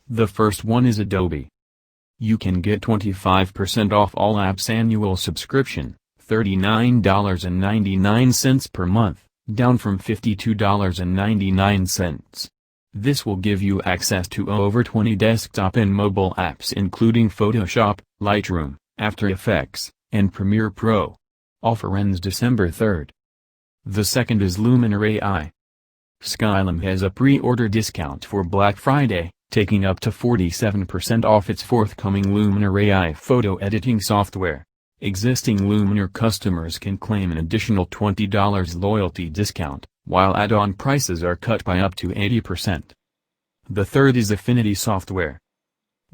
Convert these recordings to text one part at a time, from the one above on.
The first one is Adobe. You can get 25% off all apps annual subscription, $39.99 per month, down from $52.99. This will give you access to over 20 desktop and mobile apps including Photoshop, Lightroom, After Effects, and Premiere Pro. Offer ends December 3rd. The second is Luminar AI. Skylum has a pre-order discount for Black Friday, taking up to 47% off its forthcoming Luminar AI photo editing software. Existing Luminar customers can claim an additional $20 loyalty discount, while add-on prices are cut by up to 80%. The third is Affinity Software.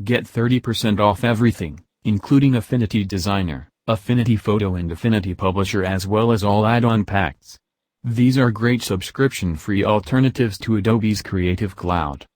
Get 30% off everything, including Affinity Designer, Affinity Photo and Affinity Publisher, as well as all add-on packs. These are great subscription-free alternatives to Adobe's Creative Cloud.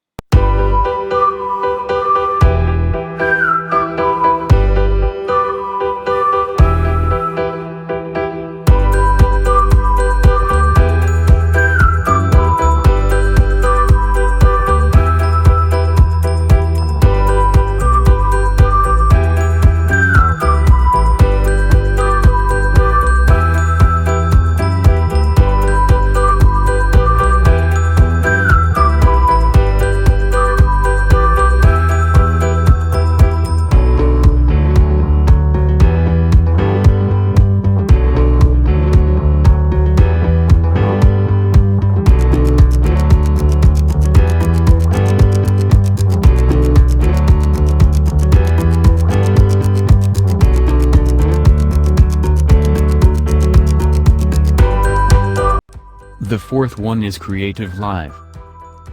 The fourth one is Creative Live.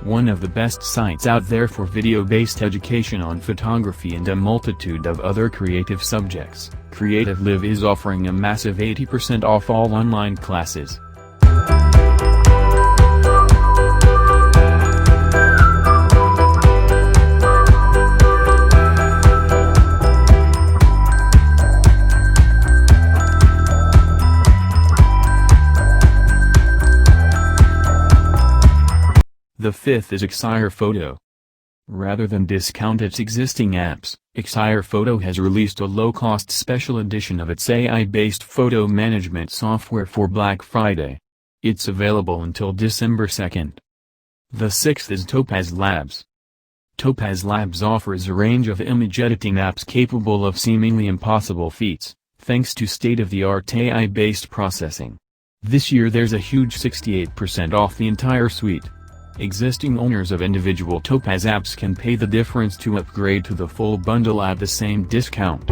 One of the best sites out there for video-based education on photography and a multitude of other creative subjects. Creative Live is offering a massive 80% off all online classes. The fifth is Excire Foto. Rather than discount its existing apps, Excire Foto has released a low-cost special edition of its AI-based photo management software for Black Friday. It's available until December 2nd. The sixth is Topaz Labs. Topaz Labs offers a range of image editing apps capable of seemingly impossible feats, thanks to state-of-the-art AI-based processing. This year there's a huge 68% off the entire suite. Existing owners of individual Topaz apps can pay the difference to upgrade to the full bundle at the same discount.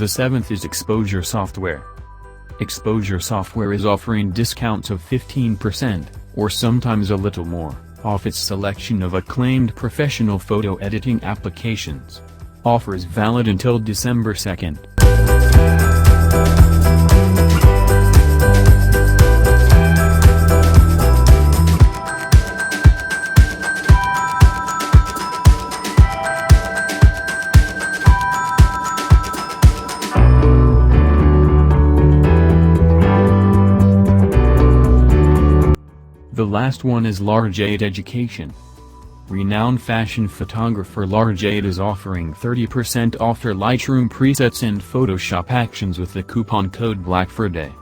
The seventh is Exposure Software. Exposure Software is offering discounts of 15%, or sometimes a little more, off its selection of acclaimed professional photo editing applications. Offer is valid until December 2nd. The last one is Lara Jade Education. Renowned fashion photographer Lara Jade is offering 30% off her Lightroom presets and Photoshop actions with the coupon code BLACKFRIDAY.